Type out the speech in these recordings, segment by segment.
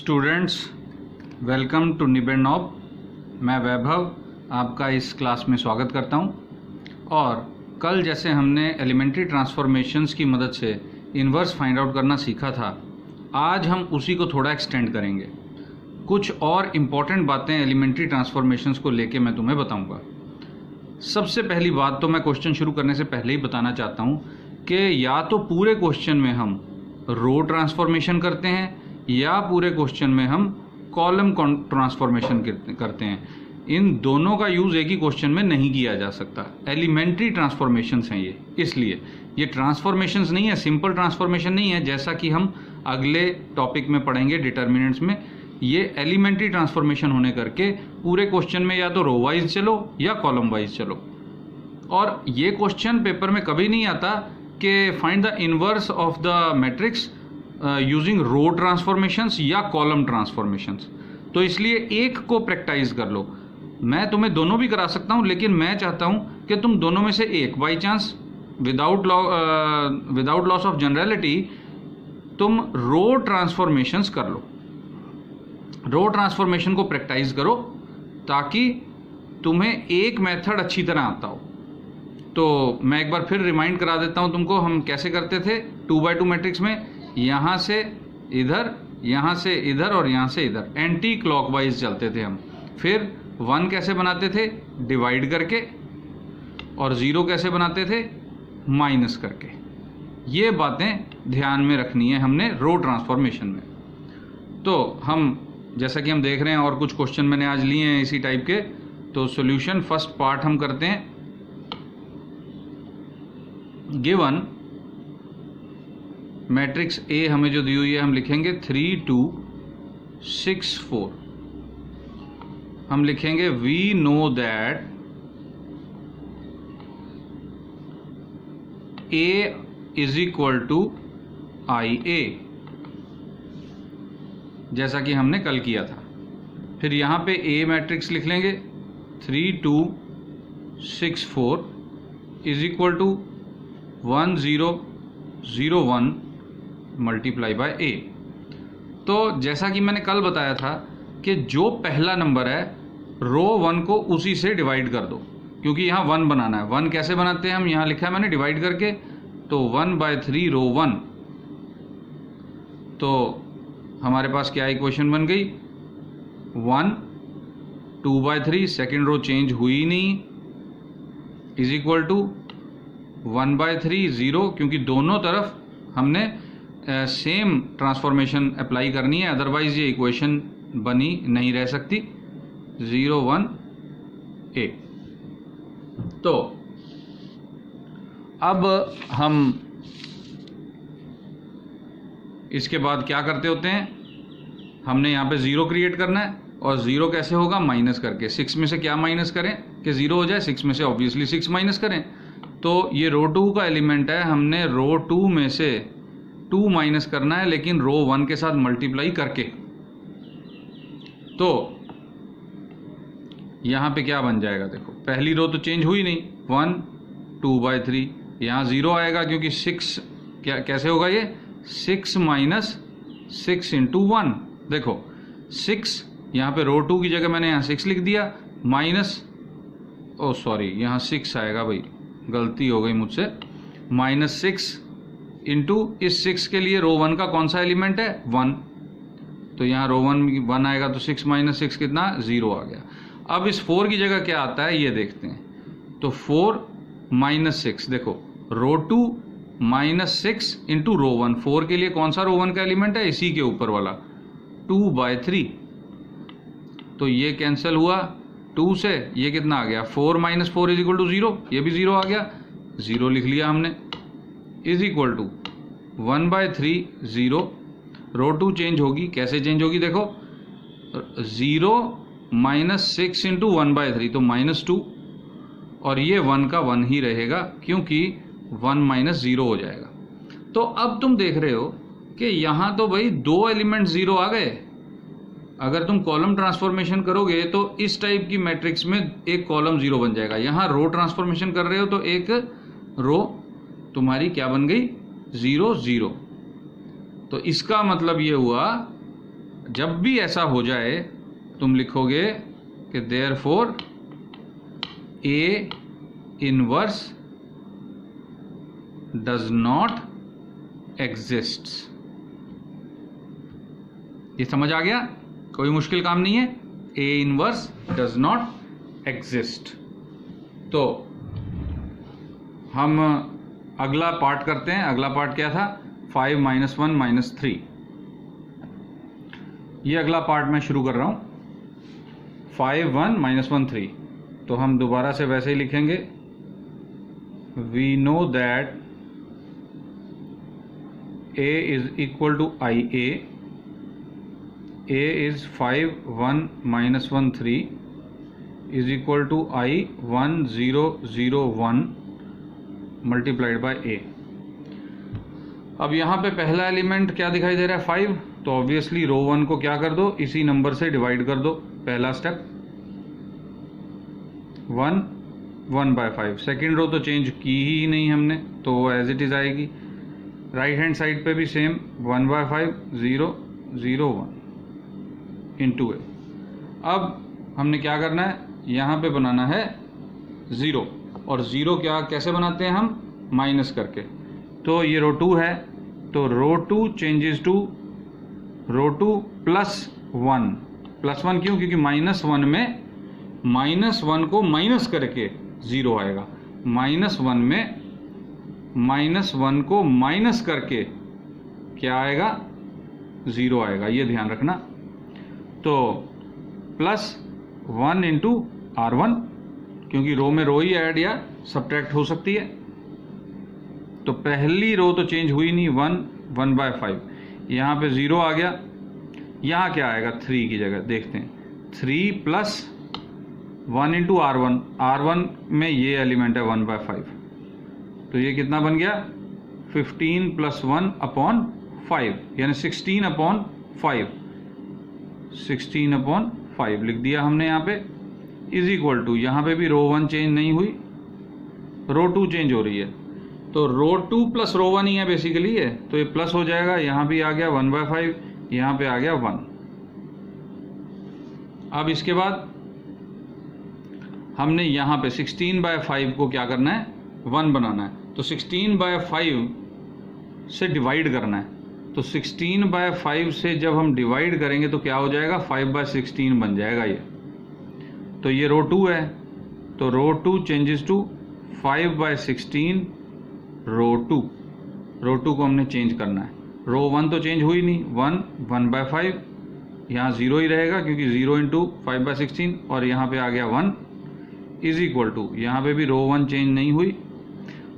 Students, welcome to निबेनॉब। मैं वैभव आपका इस क्लास में स्वागत करता हूं। और कल जैसे हमने एलिमेंट्री ट्रांसफॉर्मेशंस की मदद से इन्वर्स फाइंड आउट करना सीखा था, आज हम उसी को थोड़ा एक्सटेंड करेंगे। कुछ और इम्पॉर्टेंट बातें एलिमेंट्री ट्रांसफॉर्मेशंस को लेके मैं तुम्हें बताऊंगा। सबसे पहली बात तो मैं क्वेश्चन शुरू करने से पहले ही बताना चाहता हूं कि या तो पूरे क्वेश्चन में हम रो ट्रांसफॉर्मेशन करते हैं या पूरे क्वेश्चन में हम कॉलम ट्रांसफॉर्मेशन करते हैं। इन दोनों का यूज़ एक ही क्वेश्चन में नहीं किया जा सकता। एलिमेंट्री ट्रांसफॉर्मेशंस हैं ये, इसलिए ये ट्रांसफॉर्मेशंस नहीं है, सिंपल ट्रांसफॉर्मेशन नहीं है जैसा कि हम अगले टॉपिक में पढ़ेंगे डिटर्मिनेंट्स में। ये एलिमेंट्री ट्रांसफॉर्मेशन होने करके पूरे क्वेश्चन में या तो रो वाइज चलो या कॉलम वाइज चलो। और ये क्वेश्चन पेपर में कभी नहीं आता कि find the inverse of the matrix using row transformations या कॉलम ट्रांसफॉर्मेशंस। तो इसलिए एक को प्रैक्टिस कर लो। मैं तुम्हें दोनों भी करा सकता हूं, लेकिन मैं चाहता हूं कि तुम दोनों में से एक, by chance without loss of generality, तुम रो ट्रांसफॉर्मेशंस कर लो। रो ट्रांसफॉर्मेशन को प्रैक्टिस करो ताकि तुम्हें एक मेथड अच्छी तरह आता हो। तो मैं एक बार फिर रिमाइंड करा देता हूं तुमको, हम कैसे करते थे 2x2 मैट्रिक्स में। यहां से इधर, यहां से इधर और यहां से इधर एंटी क्लॉकवाइज चलते थे हम। फिर 1 कैसे बनाते थे, डिवाइड करके, और 0 कैसे बनाते थे, माइनस करके। ये बातें ध्यान में रखनी है हमने रो ट्रांसफॉर्मेशन में। तो हम जैसा कि हम देख रहे हैं, और कुछ क्वेश्चन मैंने आज लिए हैं इसी टाइप के। तो सॉल्यूशन फर्स्ट पार्ट हम करते हैं। गिवन मैट्रिक्स ए हमें जो दी हुई है, हम लिखेंगे 3 2 6 4। हम लिखेंगे we know that A is equal to I A, जैसा कि हमने कल किया था। फिर यहां पे ए मैट्रिक्स लिख लेंगे 3 2 6 4 is equal to 1 0 0 1 multiply by A. तो जैसा कि मैंने कल बताया था कि जो पहला नंबर है, रो 1 को उसी से डिवाइड कर दो, क्योंकि यहाँ 1 बनाना है। 1 कैसे बनाते हैं हम, यहाँ लिखा है मैंने डिवाइड करके। तो 1/3 रो 1। तो हमारे पास क्या इक्वेशन बन गई, 1 2/3, सेकेंड रो चेंज हुई नहीं, इज इक्वल टू 1/3 0, क्योंकि दोनों तरफ हमने सेम ट्रांसफॉर्मेशन अप्लाई करनी है, अदरवाइज ये इक्वेशन बनी नहीं रह सकती। 0 1 a। तो अब हम इसके बाद क्या करते होते हैं, हमने यहाँ पे 0 क्रिएट करना है। और 0 कैसे होगा, माइनस करके। 6 में से क्या माइनस करें कि 0 हो जाए, 6 में से ऑब्वियसली 6 माइनस करें। तो ये रो 2 का एलिमेंट है, हमने रो 2 में से 2 माइनस करना है, लेकिन रो 1 के साथ मल्टीप्लाई करके। तो यहां पे क्या बन जाएगा, देखो पहली रो तो चेंज हुई नहीं, 1 2/3। यहां 0 आएगा क्योंकि 6 कैसे होगा, ये 6 माइनस 6 इंटू 1। देखो 6 यहां पे रो 2 की जगह मैंने यहां 6 लिख दिया, माइनस, ओ सॉरी यहाँ 6 आएगा भाई, गलती हो गई मुझसे, -6 इंटू इस 6 के लिए रो 1 का कौन सा एलिमेंट है, 1। तो यहाँ रो 1 आएगा, तो 6 - 6 कितना, 0 आ गया। अब इस 4 की जगह क्या आता है ये देखते हैं। तो 4 - 6, देखो रो 2 -6 इंटू रो 1। 4 के लिए कौन सा रो 1 का एलिमेंट है, इसी के ऊपर वाला, 2/3। तो ये कैंसिल हुआ 2 से, ये कितना आ गया, 4 - 4 इज इक्वल टू 0। ये भी 0 आ गया, 0 लिख लिया हमने, is equal to 1/3 0। Row 2 change होगी, कैसे चेंज होगी, देखो 0 - 6 इंटू 1/3, तो -2। और ये 1 का 1 ही रहेगा, क्योंकि 1 - 0 हो जाएगा। तो अब तुम देख रहे हो कि यहाँ तो भाई 2 एलिमेंट 0 आ गए। अगर तुम कॉलम ट्रांसफॉर्मेशन करोगे तो इस टाइप की मैट्रिक्स में एक कॉलम 0 बन जाएगा। यहाँ रो ट्रांसफॉर्मेशन कर रहे हो तो एक रो तुम्हारी क्या बन गई, 0 0। तो इसका मतलब ये हुआ जब भी ऐसा हो जाए तुम लिखोगे कि therefore A inverse does not exist. ये समझ आ गया? कोई मुश्किल काम नहीं है। A inverse does not exist. तो हम अगला पार्ट करते हैं। अगला पार्ट क्या था? 5 - 1 - 3। ये अगला पार्ट मैं शुरू कर रहा हूं। 5 1 - 1 3। तो हम दोबारा से वैसे ही लिखेंगे। We know that a is equal to IA. A is 5 1 - 1 3 is equal to I 1 0 0 1 multiplied by A। अब यहाँ पे पहला एलिमेंट क्या दिखाई दे रहा है? 5। तो ऑब्वियसली रो 1 को क्या कर दो? इसी नंबर से डिवाइड कर दो। पहला स्टेप 1 1/5। सेकेंड रो तो चेंज की ही नहीं हमने, तो वो एज इट इज आएगी। राइट हैंड साइड पे भी सेम 1/5 0 0 1 इंटू ए। अब हमने क्या करना है? यहाँ पे बनाना है 0। और 0 क्या कैसे बनाते हैं हम? माइनस करके। तो ये रो 2 है, तो रो 2 चेंजेस टू रो 2 +1। +1 क्यों? क्योंकि -1 में -1 को माइनस करके 0 आएगा। -1 में -1 को माइनस करके क्या आएगा? 0 आएगा। ये ध्यान रखना। तो +1 इंटू R1, क्योंकि रो में रो ही ऐड या सब्ट्रैक्ट हो सकती है। तो पहली रो तो चेंज हुई नहीं, 1 1/5। यहाँ पे 0 आ गया। यहाँ क्या आएगा? 3 की जगह देखते हैं। 3 + 1 इंटू R1। R1 में ये एलिमेंट है 1/5। तो ये कितना बन गया? 15 + 1/5 यानी 16/5। 16/5 लिख दिया हमने यहाँ पे। इज इक्वल टू, यहाँ पे भी रो 1 चेंज नहीं हुई, रो 2 चेंज हो रही है। तो रो 2 + रो 1 ही है बेसिकली है, तो ये प्लस हो जाएगा। यहाँ भी आ गया 1/5, यहाँ पे आ गया 1। अब इसके बाद हमने यहाँ पे 16/5 को क्या करना है? 1 बनाना है। तो 16/5 से डिवाइड करना है। तो 16/5 से जब हम डिवाइड करेंगे तो क्या हो जाएगा? 5/16 बन जाएगा ये। तो ये रो 2 है, तो रो 2 चेंजेस टू 5/16 रो 2। रो 2 को हमने चेंज करना है। रो 1 तो चेंज हुई नहीं, 1 1/5। यहाँ 0 ही रहेगा क्योंकि 0 इंटू 5/16 और यहाँ पे आ गया 1 इज इक्वल टू, यहाँ पे भी रो 1 चेंज नहीं हुई।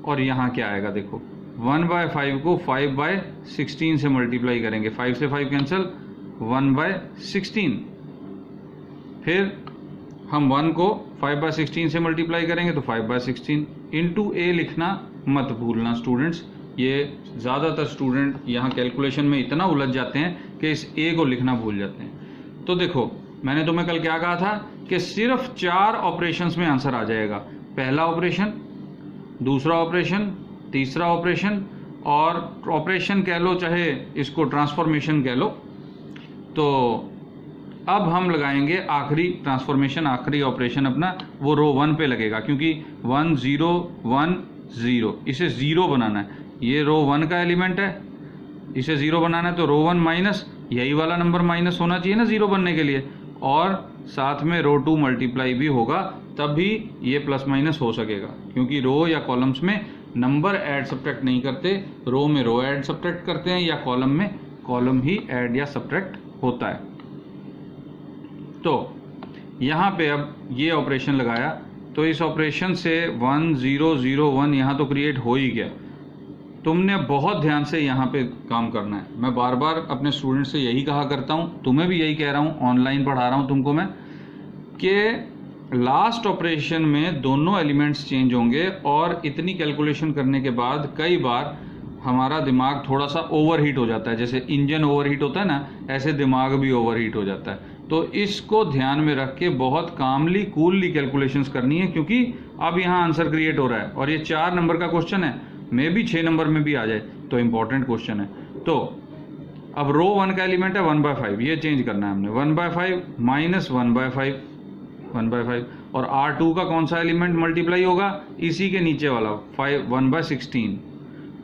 और यहाँ क्या आएगा? देखो 1/5 को 5/16 से मल्टीप्लाई करेंगे। 5 से 5 कैंसिल, 1/16। फिर हम 1 को 5/16 से मल्टीप्लाई करेंगे तो 5/16 इंटू ए लिखना मत भूलना स्टूडेंट्स। ये ज़्यादातर स्टूडेंट यहाँ कैलकुलेशन में इतना उलझ जाते हैं कि इस ए को लिखना भूल जाते हैं। तो देखो मैंने तुम्हें कल क्या कहा था कि सिर्फ 4 ऑपरेशंस में आंसर आ जाएगा। पहला ऑपरेशन, दूसरा ऑपरेशन, तीसरा ऑपरेशन और ऑपरेशन कह लो चाहे इसको ट्रांसफॉर्मेशन कह लो। तो अब हम लगाएंगे आखिरी ट्रांसफॉर्मेशन, आखिरी ऑपरेशन अपना, वो रो 1 पे लगेगा क्योंकि 1 0 1 0 इसे 0 बनाना है। ये रो 1 का एलिमेंट है, इसे 0 बनाना है। तो रो 1 माइनस, यही वाला नंबर माइनस होना चाहिए ना 0 बनने के लिए, और साथ में रो 2 मल्टीप्लाई भी होगा, तब भी ये प्लस माइनस हो सकेगा। क्योंकि रो या कॉलम्स में नंबर ऐड सब्ट्रैक्ट नहीं करते, रो में रो ऐड सब्ट्रैक्ट करते हैं, या कॉलम में कॉलम ही ऐड या सब्ट्रैक्ट होता है। तो यहाँ पे अब ये ऑपरेशन लगाया, तो इस ऑपरेशन से 1 0 0 1 यहाँ तो क्रिएट हो ही गया। तुमने बहुत ध्यान से यहाँ पे काम करना है। मैं बार बार अपने स्टूडेंट से यही कहा करता हूँ, तुम्हें भी यही कह रहा हूँ, ऑनलाइन पढ़ा रहा हूँ तुमको मैं, कि लास्ट ऑपरेशन में दोनों एलिमेंट्स चेंज होंगे। और इतनी कैलकुलेशन करने के बाद कई बार हमारा दिमाग थोड़ा सा ओवरहीट हो जाता है, जैसे इंजन ओवरहीट होता है ना, ऐसे दिमाग भी ओवरहीट हो जाता है। तो इसको ध्यान में रख के बहुत कामली कूलली कैलकुलेशंस करनी है, क्योंकि अब यहाँ आंसर क्रिएट हो रहा है और ये 4 नंबर का क्वेश्चन है, मे भी 6 नंबर में भी आ जाए, तो इम्पोर्टेंट क्वेश्चन है। तो अब रो 1 का एलिमेंट है 1/5, ये चेंज करना है हमने, 1/5 माइनस 1/5, 1/5, और R2 का कौन सा एलिमेंट मल्टीप्लाई होगा, इसी के नीचे वाला 1/16।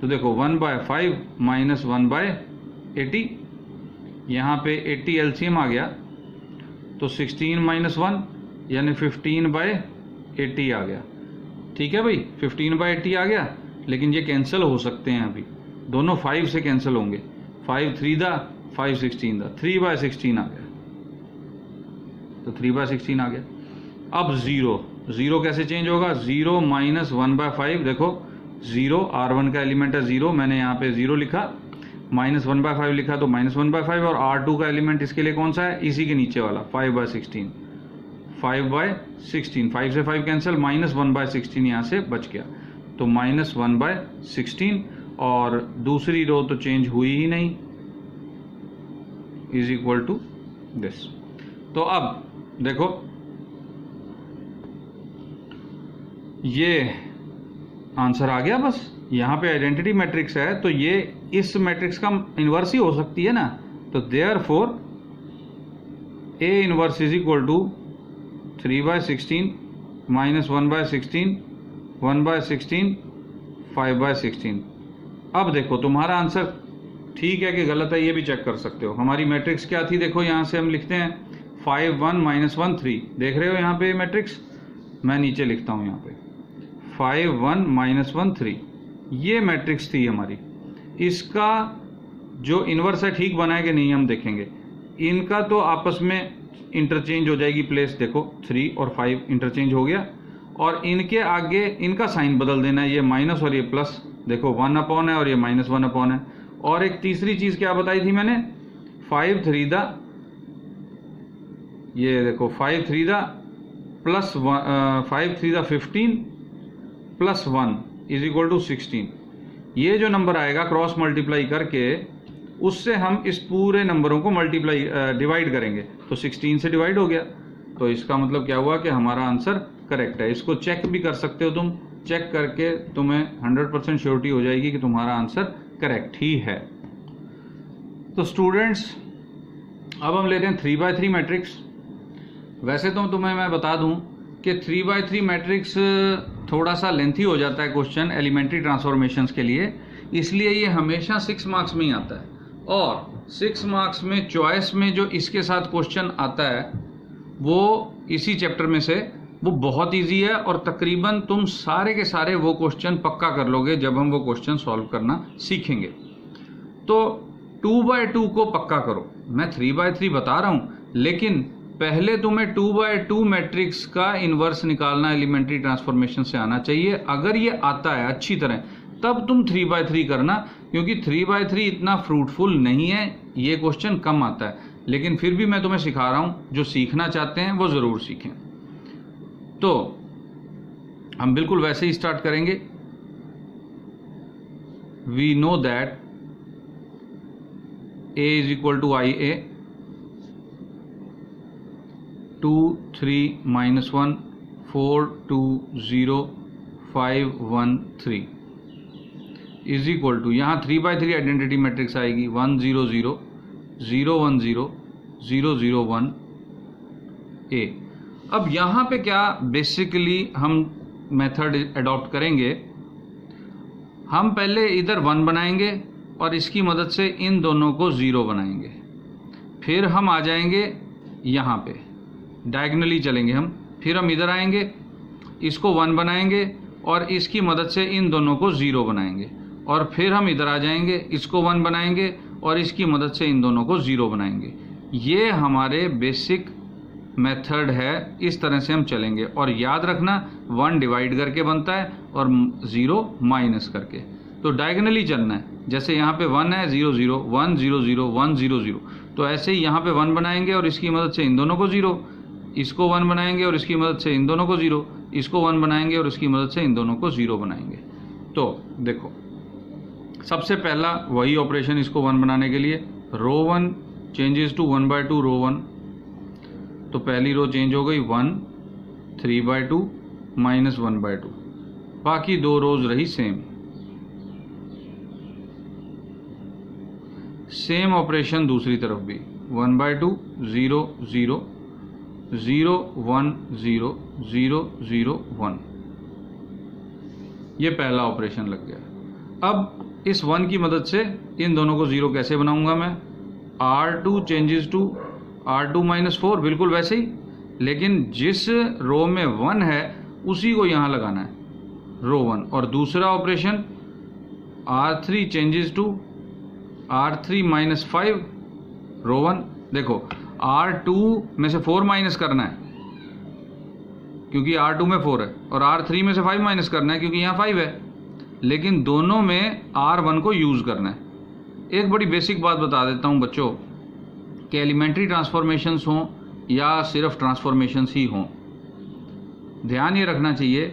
तो देखो 1/5 माइनस 1/80, यहाँ पे 80 एलसीएम आ गया, तो 16 माइनस 1 यानी 15/80 आ गया। ठीक है भाई, 15/80 आ गया, लेकिन ये कैंसिल हो सकते हैं अभी, दोनों 5 से कैंसिल होंगे, 5 3 दा 5 16 दा, 3/16 आ गया, तो 3/16 आ गया। अब 0 कैसे चेंज होगा, 0 माइनस 1/5, देखो 0 R1 का एलिमेंट है 0, मैंने यहाँ पे 0 लिखा, माइनस 1/5 लिखा तो माइनस 1/5, और R2 का एलिमेंट इसके लिए कौन सा है, इसी के नीचे वाला 5/16, 5/16, 5 से 5 कैंसिल, माइनस 1/16 यहाँ से बच गया, तो माइनस 1/16, और दूसरी रो तो चेंज हुई ही नहीं, इज इक्वल टू दिस। तो अब देखो ये आंसर आ गया, बस यहाँ पे आइडेंटिटी मैट्रिक्स है, तो ये इस मैट्रिक्स का इन्वर्स ही हो सकती है ना, तो therefore A inverse is equal to 3/16 minus 1/16, 1/16, 5/16। अब देखो तुम्हारा आंसर ठीक है कि गलत है, ये भी चेक कर सकते हो। हमारी मैट्रिक्स क्या थी, देखो यहाँ से हम लिखते हैं 5 1 -1 3, देख रहे हो यहाँ पे मैट्रिक्स, मैं नीचे लिखता हूँ यहाँ पे 5 1 -1 3, ये मैट्रिक्स थी हमारी। इसका जो इन्वर्स है ठीक बना है कि नहीं हम देखेंगे, इनका तो आपस में इंटरचेंज हो जाएगी प्लेस, देखो 3 और 5 इंटरचेंज हो गया, और इनके आगे इनका साइन बदल देना है, ये माइनस और ये प्लस, देखो 1/, है और ये -1/, है। और एक तीसरी चीज क्या बताई थी मैंने, 5 3 दा, ये देखो 5 3 दा प्लस 5 3 दा 15 प्लस 1 इज इक्वल टू 16। ये जो नंबर आएगा क्रॉस मल्टीप्लाई करके, उससे हम इस पूरे नंबरों को मल्टीप्लाई डिवाइड करेंगे, तो 16 से डिवाइड हो गया, तो इसका मतलब क्या हुआ कि हमारा आंसर करेक्ट है। इसको चेक भी कर सकते हो तुम, चेक करके तुम्हें 100% श्योरिटी हो जाएगी कि तुम्हारा आंसर करेक्ट ही है। तो स्टूडेंट्स अब हम लेते हैं 3/3 मैट्रिक्स। वैसे तो तुम्हें मैं बता दूं कि 3/3 मैट्रिक्स थोड़ा सा लेंथी हो जाता है क्वेश्चन एलिमेंट्री ट्रांसफॉर्मेशंस के लिए, इसलिए ये हमेशा 6 मार्क्स में ही आता है, और 6 मार्क्स में चॉइस में जो इसके साथ क्वेश्चन आता है वो इसी चैप्टर में से, वो बहुत इजी है, और तकरीबन तुम सारे के सारे वो क्वेश्चन पक्का कर लोगे जब हम वो क्वेश्चन सॉल्व करना सीखेंगे। तो 2/2 को पक्का करो, मैं 3/3 बता रहा हूँ, लेकिन पहले तुम्हें 2/2 मैट्रिक्स का इन्वर्स निकालना एलिमेंट्री ट्रांसफॉर्मेशन से आना चाहिए। अगर ये आता है अच्छी तरह तब तुम 3/3 करना, क्योंकि 3/3 इतना फ्रूटफुल नहीं है, ये क्वेश्चन कम आता है, लेकिन फिर भी मैं तुम्हें सिखा रहा हूं, जो सीखना चाहते हैं वो जरूर सीखें। तो हम बिल्कुल वैसे ही स्टार्ट करेंगे। We know that A is equal to IA, 2 3 -1 4 2 0 5 1 3 is equal to, यहाँ 3/3 आइडेंटिटी मैट्रिक्स आएगी 1 0 0 0 1 0 0 0 1 A। अब यहाँ पे क्या बेसिकली हम मेथड अडॉप्ट करेंगे, हम पहले इधर 1 बनाएंगे और इसकी मदद से इन दोनों को 0 बनाएंगे, फिर हम आ जाएंगे यहाँ पे डायगनली चलेंगे हम, फिर हम इधर आएंगे, इसको 1 बनाएंगे और इसकी मदद से इन दोनों को 0 बनाएंगे, और फिर हम इधर आ जाएंगे, इसको 1 बनाएंगे और इसकी मदद से इन दोनों को 0 बनाएंगे। ये हमारे बेसिक मेथड है, इस तरह से हम चलेंगे। और याद रखना 1 डिवाइड करके बनता है और 0 माइनस करके, तो डायगनली चलना है। जैसे यहाँ पे 1 है 0 0 1 0 0 1 0 0, तो ऐसे ही यहाँ पे 1 बनाएंगे और इसकी मदद से इन दोनों को 0, इसको 1 बनाएंगे और इसकी मदद से इन दोनों को 0, इसको 1 बनाएंगे और इसकी मदद से इन दोनों को 0 बनाएंगे। तो देखो सबसे पहला वही ऑपरेशन इसको 1 बनाने के लिए, रो 1 चेंजेस टू 1/2 रो 1, तो पहली रो चेंज हो गई 1 3/2 -1/2, बाकी दो रोज रही सेम। सेम ऑपरेशन दूसरी तरफ भी 1/2 0 0 0 1 0 0 0 1, ये पहला ऑपरेशन लग गया। अब इस 1 की मदद से इन दोनों को 0 कैसे बनाऊंगा मैं? R2 चेंजेस टू R2 - 4, बिल्कुल वैसे ही, लेकिन जिस रो में 1 है उसी को यहाँ लगाना है, रो 1। और दूसरा operation R3 changes to R3 - 5 रो 1। देखो R2 में से 4 माइनस करना है क्योंकि R2 में 4 है, और R3 में से 5 माइनस करना है क्योंकि यहाँ 5 है, लेकिन दोनों में R1 को यूज़ करना है। एक बड़ी बेसिक बात बता देता हूँ बच्चों कि एलिमेंट्री ट्रांसफॉर्मेशंस हों या सिर्फ ट्रांसफॉर्मेशंस ही हों, ध्यान ये रखना चाहिए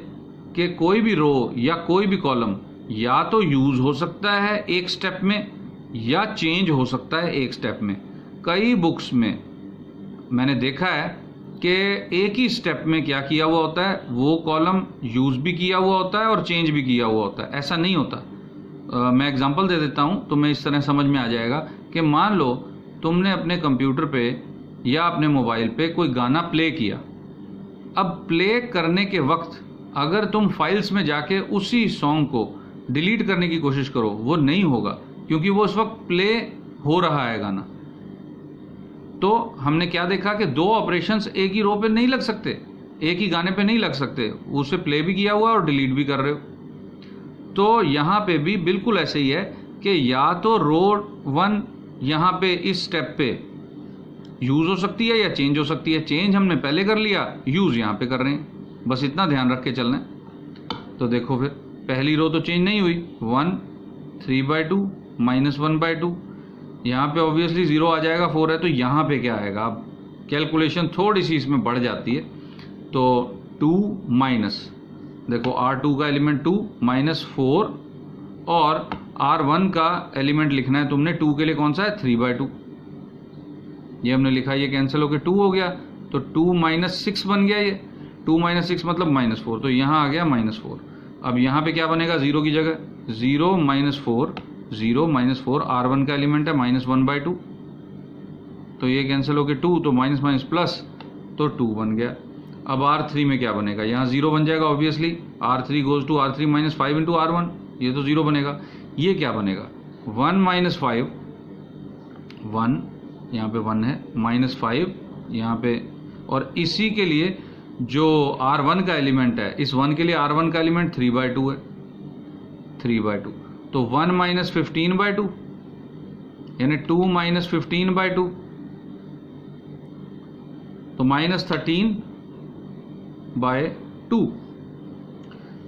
कि कोई भी रो या कोई भी कॉलम या तो यूज़ हो सकता है एक स्टेप में या चेंज हो सकता है एक स्टेप में। कई बुक्स में मैंने देखा है कि एक ही स्टेप में क्या किया हुआ होता है, वो कॉलम यूज़ भी किया हुआ होता है और चेंज भी किया हुआ होता है। ऐसा नहीं होता। मैं एग्जांपल दे देता हूँ तो मैं इस तरह समझ में आ जाएगा कि मान लो तुमने अपने कंप्यूटर पे या अपने मोबाइल पे कोई गाना प्ले किया। अब प्ले करने के वक्त अगर तुम फाइल्स में जाके उसी सॉन्ग को डिलीट करने की कोशिश करो, वो नहीं होगा क्योंकि वो उस वक्त प्ले हो रहा है गाना। तो हमने क्या देखा कि दो ऑपरेशंस एक ही रो पे नहीं लग सकते, एक ही गाने पे नहीं लग सकते, उसे प्ले भी किया हुआ और डिलीट भी कर रहे हो। तो यहाँ पे भी बिल्कुल ऐसे ही है कि या तो रो 1 यहाँ पे इस स्टेप पे यूज़ हो सकती है या चेंज हो सकती है। चेंज हमने पहले कर लिया, यूज़ यहाँ पे कर रहे हैं, बस इतना ध्यान रख के चलना है। तो देखो फिर पहली रो तो चेंज नहीं हुई, 1 3/2 -1/2, यहाँ पे ऑब्वियसली 0 आ जाएगा, 4 है तो यहाँ पे क्या आएगा। अब कैलकुलेशन थोड़ी सी इसमें बढ़ जाती है, तो 2 माइनस, देखो R2 का एलिमेंट 2 -4 और R1 का एलिमेंट लिखना है तुमने 2 के लिए कौन सा है 3/2, ये हमने लिखा, ये कैंसिल होकर 2 हो गया, तो 2 -6 बन गया। ये 2 - 6 मतलब -4, तो यहाँ आ गया -4। अब यहाँ पे क्या बनेगा 0 की जगह, 0 -4 0 -4, R1 का एलिमेंट है -1/2, तो ये कैंसिल होकर 2, तो माइनस माइनस प्लस, तो 2 बन गया। अब R3 में क्या बनेगा, यहाँ 0 बन जाएगा obviously, R3 goes to R3 -5 into R1, ये तो 0 बनेगा। ये क्या बनेगा 1 - 5, 1 यहाँ पे 1 है, -5 यहाँ पे, और इसी के लिए जो R1 का एलिमेंट है, इस 1 के लिए R1 का एलिमेंट 3/2 है, 3/2, तो 1 - 15/2 यानी 2 - 15/2, तो -13/2।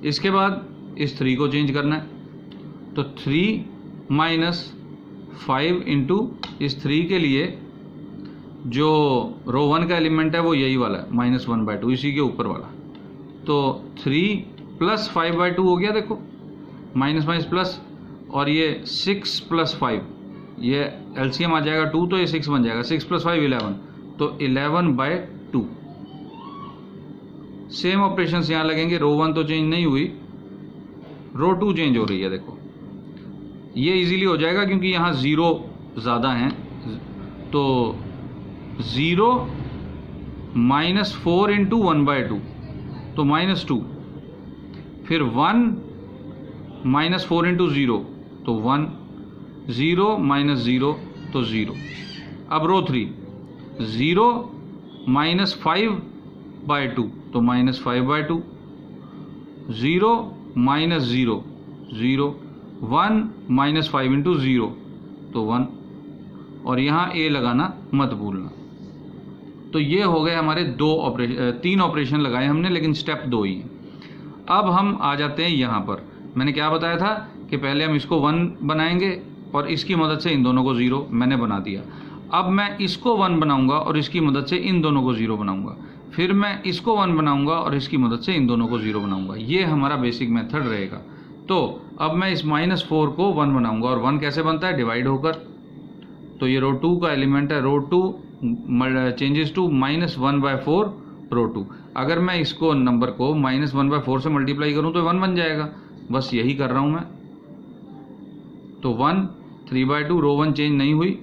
इसके बाद इस 3 को चेंज करना है, तो 3 - 5 इंटू इस 3 के लिए जो रो 1 का एलिमेंट है वो यही वाला है -1/2, इसी के ऊपर वाला, तो 3 + 5/2 हो गया। देखो माइनस माइनस प्लस, और ये 6 + 5, ये एलसीएम आ जाएगा 2, तो ये 6 बन जाएगा, 6 + 5 11, तो 11/2। सेम ऑपरेशन यहाँ लगेंगे, रो 1 तो चेंज नहीं हुई, रो 2 चेंज हो रही है। देखो ये इजीली हो जाएगा क्योंकि यहाँ 0 ज़्यादा हैं, तो 0 -4 इंटू 1/2, तो -2, फिर 1 -4 इंटू 0, तो 1, 0 - 0, तो 0। अब रो 3 0 -5/2, तो -5/2, 0 - 0 0, 1 -5 इंटू 0, तो 1, और यहाँ ए लगाना मत भूलना। तो ये हो गए हमारे 3 ऑपरेशन लगाए हमने, लेकिन स्टेप 2 ही है। अब हम आ जाते हैं यहाँ पर, मैंने क्या बताया था कि पहले हम इसको 1 बनाएंगे और इसकी मदद से इन दोनों को 0 मैंने बना दिया। अब मैं इसको 1 बनाऊंगा और इसकी मदद से इन दोनों को 0 बनाऊंगा, फिर मैं इसको 1 बनाऊंगा और इसकी मदद से इन दोनों को 0 बनाऊंगा। ये हमारा बेसिक मेथड रहेगा। तो अब मैं इस -4 को 1 बनाऊंगा, और 1 कैसे बनता है, डिवाइड होकर। तो ये रो 2 का एलिमेंट है, रो 2 चेंजेस टू -1/4 रो 2। अगर मैं इसको नंबर को -1/4 से मल्टीप्लाई करूं तो 1 बन जाएगा, बस यही कर रहा हूं मैं। तो 1 3/2, रो 1 चेंज नहीं हुई,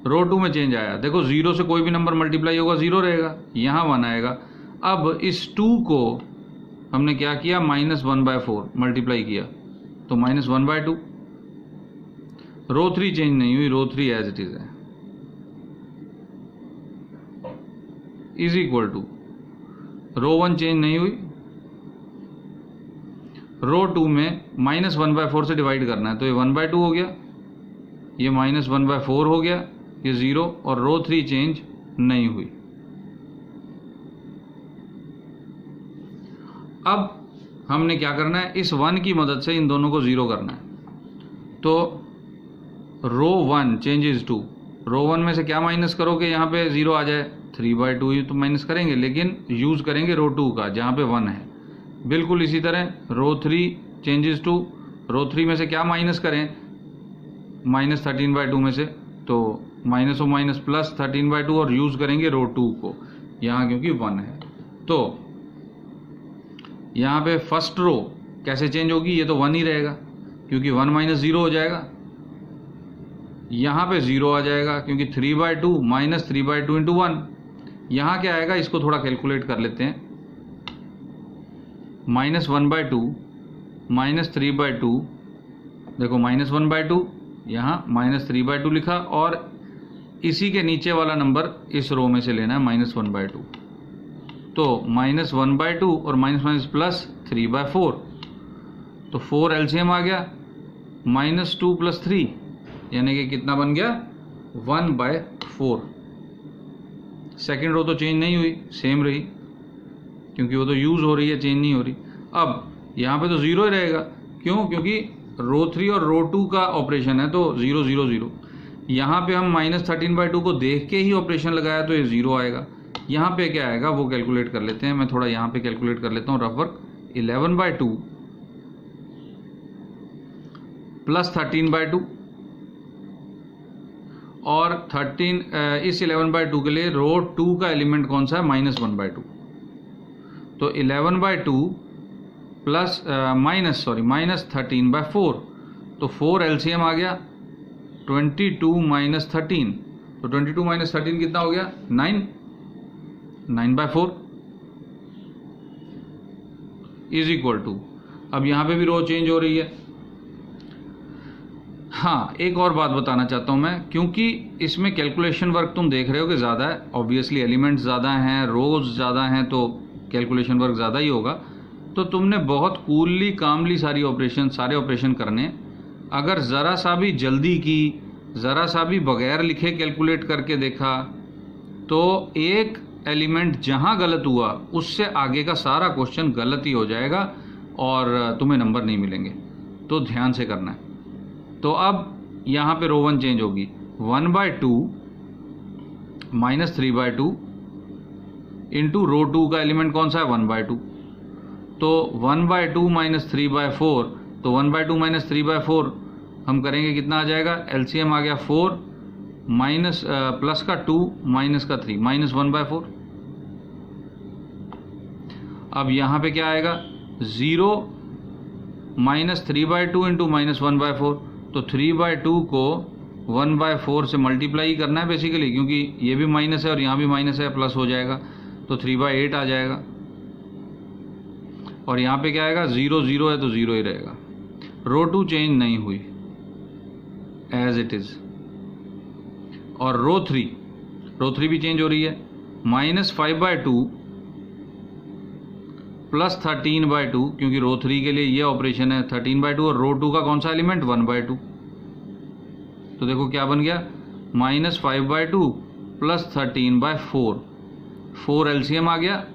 रो 2 में चेंज आया। देखो 0 से कोई भी नंबर मल्टीप्लाई होगा 0 रहेगा, यहाँ 1 आएगा। अब इस 2 को हमने क्या किया, -1/4 मल्टीप्लाई किया, तो -1/2। रो 3 चेंज नहीं हुई, रो 3 एज इट इज है, is equal to row 1 change नहीं हुई, रो 2 में -1/4 से डिवाइड करना है, तो ये 1/2 हो गया, ये -1/4 हो गया, ये 0, और रो 3 चेंज नहीं हुई। अब हमने क्या करना है, इस 1 की मदद से इन दोनों को 0 करना है। तो रो 1 चेंजेस 2, रो 1 में से क्या माइनस करोगे, यहाँ पे 0 आ जाए, 3/2 ही तो माइनस करेंगे, लेकिन यूज़ करेंगे रो 2 का जहाँ पे 1 है। बिल्कुल इसी तरह रो 3 चेंजेस 2, रो 3 में से क्या माइनस करें, -13/2 में से, तो माइनस और माइनस प्लस 13/2, और यूज़ करेंगे रो 2 को यहाँ क्योंकि 1 है। तो यहाँ पे फर्स्ट रो कैसे चेंज होगी, ये तो 1 ही रहेगा क्योंकि 1 - 0 हो जाएगा, यहाँ पे 0 आ जाएगा क्योंकि 3/2 -3/2 × 1, यहाँ क्या आएगा, इसको थोड़ा कैलकुलेट कर लेते हैं। -1/2 -3/2, देखो -1/2 यहाँ -3/2 लिखा, और इसी के नीचे वाला नंबर इस रो में से लेना है -1/2, तो -1/2 और माइनस प्लस 3/4, तो 4 एलसीएम आ गया, -2 + 3 यानी कि कितना बन गया, 1/4। सेकेंड रो तो चेंज नहीं हुई, सेम रही क्योंकि वो तो यूज़ हो रही है, चेंज नहीं हो रही। अब यहाँ पे तो 0 ही रहेगा, क्यों, क्योंकि रो 3 और रो 2 का ऑपरेशन है, तो 0 0 0। यहाँ पे हम -13/2 को देख के ही ऑपरेशन लगाया, तो ये 0 आएगा। यहाँ पे क्या आएगा वो कैलकुलेट कर लेते हैं, मैं थोड़ा यहाँ पे कैलकुलेट कर लेता हूँ रफ वर्क। 11/2 + 13/2, और 13 इस 11/2 के लिए रो 2 का एलिमेंट कौन सा है, -1/2, तो 11/2 प्लस -13/4, तो 4 एलसीएम आ गया, 22 - 13, तो 22 - 13 कितना हो गया, 9/4 इज इक्वल टू, अब यहाँ पे भी रो चेंज हो रही है। हाँ, एक और बात बताना चाहता हूँ मैं, क्योंकि इसमें कैलकुलेशन वर्क तुम देख रहे हो कि ज़्यादा है, ऑब्वियसली एलिमेंट्स ज़्यादा हैं, रोज ज़्यादा हैं, तो कैलकुलेशन वर्क ज़्यादा ही होगा। तो तुमने बहुत कूलली कामली सारे ऑपरेशन करने हैं। अगर ज़रा सा भी जल्दी की, ज़रा सा भी बगैर लिखे कैलकुलेट करके देखा, तो एक एलिमेंट जहाँ गलत हुआ उससे आगे का सारा क्वेश्चन गलत ही हो जाएगा और तुम्हें नंबर नहीं मिलेंगे। तो ध्यान से करना है। तो अब यहाँ पे रो 1 चेंज होगी, 1/2 -3/2 इंटू रो 2 का एलिमेंट कौन सा है, 1/2, तो 1/2 - 3/4, तो 1/2 - 3/4 हम करेंगे कितना आ जाएगा, एलसीएम आ गया 4 माइनस प्लस का 2 माइनस का 3 -1/4। अब यहाँ पे क्या आएगा, 0 -3/2 इंटू -1/4, तो 3/2 को 1/4 से मल्टीप्लाई करना है बेसिकली, क्योंकि ये भी माइनस है और यहाँ भी माइनस है, प्लस हो जाएगा, तो 3/8 आ जाएगा। और यहाँ पे क्या आएगा, 0 0 है तो 0 ही रहेगा। रो 2 चेंज नहीं हुई, एज इट इज़। और रो 3 भी चेंज हो रही है, -5/2 + 13/2, क्योंकि रो 3 के लिए ये ऑपरेशन है 13/2, और रो 2 का कौन सा एलिमेंट, 1/2, तो देखो क्या बन गया, -5/2 + 13/4, 4 एलसीएम आ गया,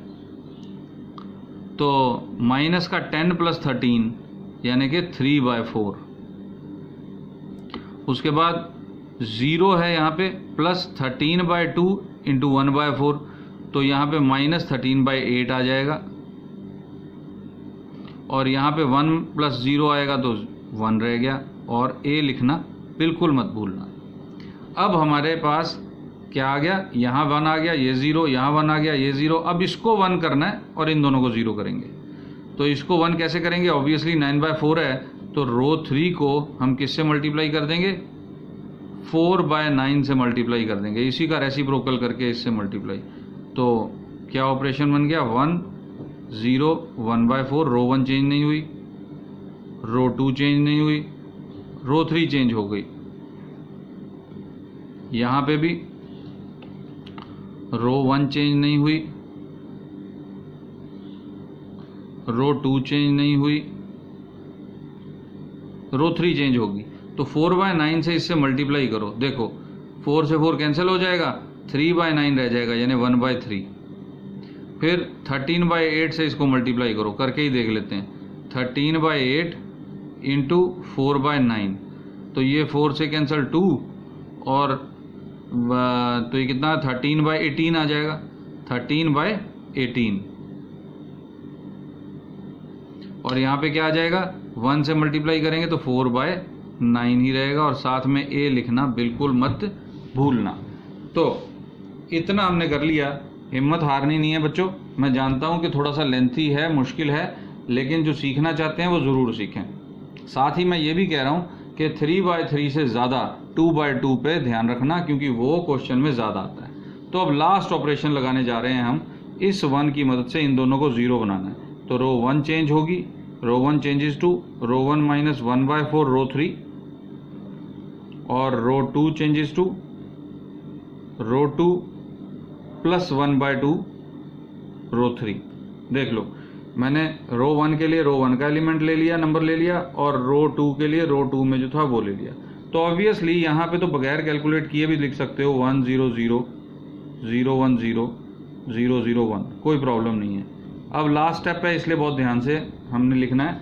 तो माइनस का 10 + 13 यानी कि 3/4। उसके बाद 0 है यहाँ पे, प्लस 13/2 इंटू 1/4, तो यहाँ पे -13/8 आ जाएगा, और यहाँ पे 1 + 0 आएगा तो 1 रह गया, और ए लिखना बिल्कुल मत भूलना। अब हमारे पास क्या आ गया, यहाँ 1 आ गया, ये 0, यहाँ 1 आ गया, ये 0। अब इसको 1 करना है और इन दोनों को 0 करेंगे। तो इसको 1 कैसे करेंगे, ऑब्वियसली 9/4 है, तो रो 3 को हम किससे मल्टीप्लाई कर देंगे, 4/9 से मल्टीप्लाई कर देंगे, इसी का रेसिप्रोकल करके इससे मल्टीप्लाई। तो क्या ऑपरेशन बन गया, 1 0 1/4, रो 1 चेंज नहीं हुई, रो 2 चेंज नहीं हुई, रो 3 चेंज हो गई। यहाँ पे भी रो 1 चेंज नहीं हुई, रो 2 चेंज नहीं हुई, रो 3 चेंज होगी। तो 4/9 से इससे मल्टीप्लाई करो, देखो 4 से 4 कैंसिल हो जाएगा, 3/9 रह जाएगा यानी 1/3। फिर 13/8 से इसको मल्टीप्लाई करो, करके ही देख लेते हैं। 13/8 इंटू 4/9, तो ये 4 से कैंसिल 2, और तो ये कितना 13/18 आ जाएगा, 13/18। और यहाँ पे क्या आ जाएगा, 1 से मल्टीप्लाई करेंगे तो 4/9 ही रहेगा, और साथ में a लिखना बिल्कुल मत भूलना। तो इतना हमने कर लिया, हिम्मत हारनी नहीं है बच्चों। मैं जानता हूँ कि थोड़ा सा लेंथी है, मुश्किल है, लेकिन जो सीखना चाहते हैं वो ज़रूर सीखें। साथ ही मैं ये भी कह रहा हूँ कि 3/3 से ज़्यादा 2/2 पे ध्यान रखना, क्योंकि वो क्वेश्चन में ज़्यादा आता है। तो अब लास्ट ऑपरेशन लगाने जा रहे हैं हम, इस 1 की मदद से इन दोनों को 0 बनाना है। तो रो 1 चेंज होगी, रो 1 चेंजेस टू रो 1 माइनस 1/4 रो 3, और रो 2 चेंजेस टू रो 2 प्लस 1/2 रो 3। देख लो, मैंने रो 1 के लिए रो 1 का एलिमेंट ले लिया, नंबर ले लिया, और रो 2 के लिए रो 2 में जो था वो ले लिया। तो ऑब्वियसली यहाँ पे तो बगैर कैलकुलेट किए भी लिख सकते हो 1 0 0 0 1 0 0 0 1, कोई प्रॉब्लम नहीं है। अब लास्ट स्टेप है, इसलिए बहुत ध्यान से हमने लिखना है।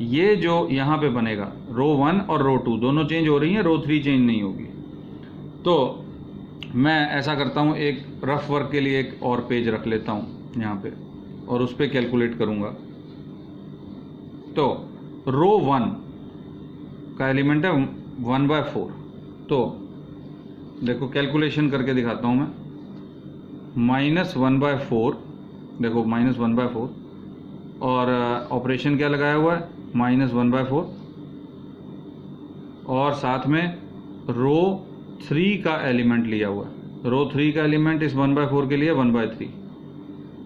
ये जो यहाँ पे बनेगा, रो 1 और रो 2 दोनों चेंज हो रही हैं, रो 3 चेंज नहीं होगी। तो मैं ऐसा करता हूँ, एक रफ वर्क के लिए एक और पेज रख लेता हूँ यहाँ पे, और उस पर कैलकुलेट करूँगा। तो रो 1 का एलिमेंट है 1/4। तो देखो कैलकुलेशन करके दिखाता हूँ मैं, -1/4, देखो -1/4, और ऑपरेशन क्या लगाया हुआ है, -1/4, और साथ में रो 3 का एलिमेंट लिया हुआ है। रो 3 का एलिमेंट इस 1/4 के लिए 1/3,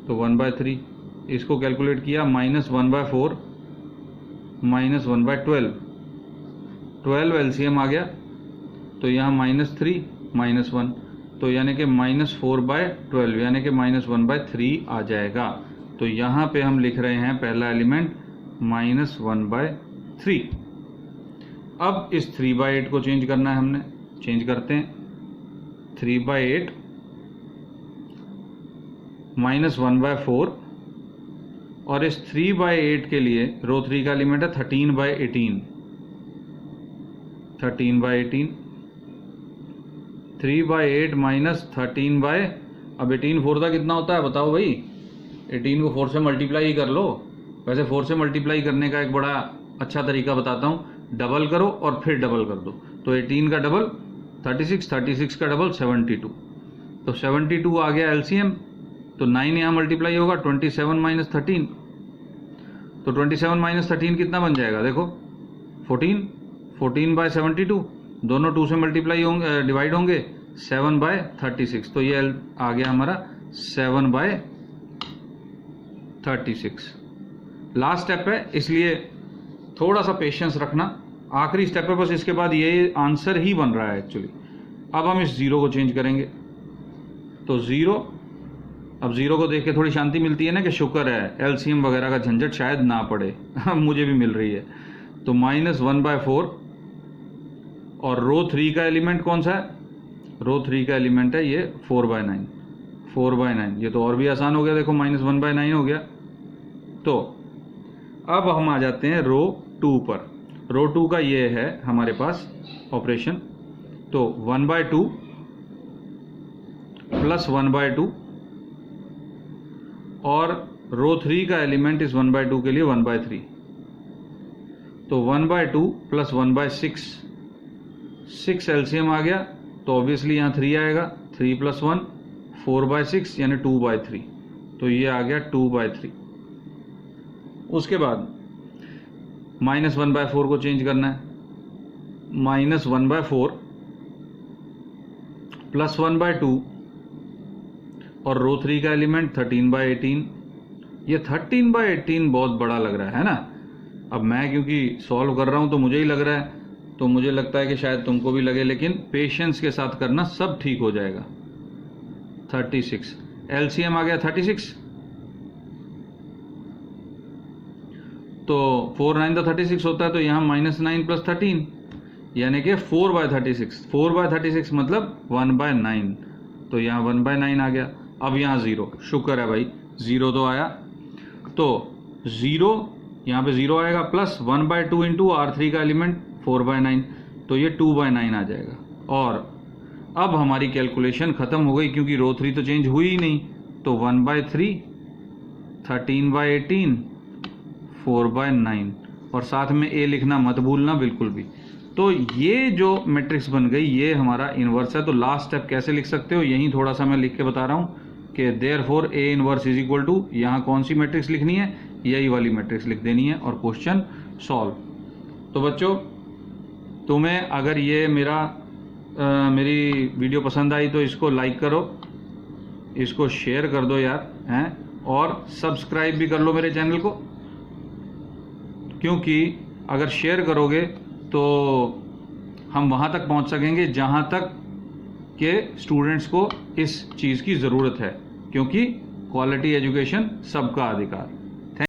तो 1/3 इसको कैलकुलेट किया, -1/4 -1/12, 12 एलसीएम आ गया, तो यहाँ -3 -1, तो यानी कि -4/12 यानी कि -1/3 आ जाएगा। तो यहाँ पे हम लिख रहे हैं पहला एलिमेंट -1/3। अब इस 3/8 को चेंज करना है हमने, चेंज करते हैं। 3/8 -1/4, और इस 3/8 के लिए रो 3 का एलिमेंट है 13/18, 13/18, 3/8 माइनस 13 अब 18 4 का कितना होता है बताओ भाई, 18 को 4 से मल्टीप्लाई ही कर लो। वैसे 4 से मल्टीप्लाई करने का एक बड़ा अच्छा तरीका बताता हूँ, डबल करो और फिर डबल कर दो। तो 18 का डबल 36, 36 का डबल 72, तो 72 आ गया एलसीएम। तो 9 यहाँ मल्टीप्लाई होगा, 27 माइनस 13, तो 27 माइनस 13 कितना बन जाएगा, देखो 14, 14/72, दोनों 2 से मल्टीप्लाई होंगे, डिवाइड होंगे, 7/36, तो ये आ गया हमारा 7/36। लास्ट स्टेप है, इसलिए थोड़ा सा पेशेंस रखना, आखिरी स्टेप है बस, इसके बाद ये आंसर ही बन रहा है एक्चुअली। अब हम इस 0 को चेंज करेंगे, तो 0, अब 0 को देख के थोड़ी शांति मिलती है ना, कि शुक्र है एलसीएम वगैरह का झंझट शायद ना पड़े मुझे भी मिल रही है। तो -1/4, और रो 3 का एलिमेंट कौन सा है, रो 3 का एलिमेंट है ये 4/9, 4/9, ये तो और भी आसान हो गया, देखो -1/9 हो गया। तो अब हम आ जाते हैं रो 2 पर। रो 2 का ये है हमारे पास ऑपरेशन, तो 1/2 प्लस 1/2, और रो 3 का एलिमेंट इस 1/2 के लिए 1/3, तो 1/2 प्लस 1/6, 6 एलसीएम आ गया, तो ऑब्वियसली यहाँ 3 आएगा, 3 + 1 4/6 यानी 2/3, तो ये आ गया 2/3। उसके बाद -1/4 को चेंज करना है, -1/4 +1/2 और रो 3 का एलिमेंट 13/18। ये 13/18 बहुत बड़ा लग रहा है ना। अब मैं क्योंकि सॉल्व कर रहा हूं तो मुझे ही लग रहा है, तो मुझे लगता है कि शायद तुमको भी लगे, लेकिन पेशेंस के साथ करना, सब ठीक हो जाएगा। 36 एलसीएम आ गया 36, तो 4 9 तो 36 होता है, तो यहाँ -9 + 13 यानी कि 4/36। 4/36 मतलब 1/9, तो यहाँ 1/9 आ गया। अब यहाँ 0, शुक्र है भाई 0 तो आया, तो 0 यहाँ पे 0 आएगा, प्लस 1/2 इंटू R3 का एलिमेंट 4/9, तो ये 2/9 आ जाएगा। और अब हमारी कैलकुलेशन ख़त्म हो गई, क्योंकि रो 3 तो चेंज हुई ही नहीं, तो 1/3 13/18 4/9, और साथ में ए लिखना मत भूलना बिल्कुल भी। तो ये जो मैट्रिक्स बन गई ये हमारा इन्वर्स है। तो लास्ट स्टेप कैसे लिख सकते हो, यहीं थोड़ा सा मैं लिख के बता रहा हूँ कि therefore A inverse is equal to, यहाँ कौन सी मैट्रिक्स लिखनी है, यही वाली मैट्रिक्स लिख देनी है और क्वेश्चन सॉल्व। तो बच्चों, तुम्हें अगर ये मेरी वीडियो पसंद आई तो इसको लाइक करो, इसको शेयर कर दो यार, हैं, और सब्सक्राइब भी कर लो मेरे चैनल को, क्योंकि अगर शेयर करोगे तो हम वहाँ तक पहुँच सकेंगे जहाँ तक के स्टूडेंट्स को इस चीज़ की ज़रूरत है, क्योंकि क्वालिटी एजुकेशन सबका अधिकार।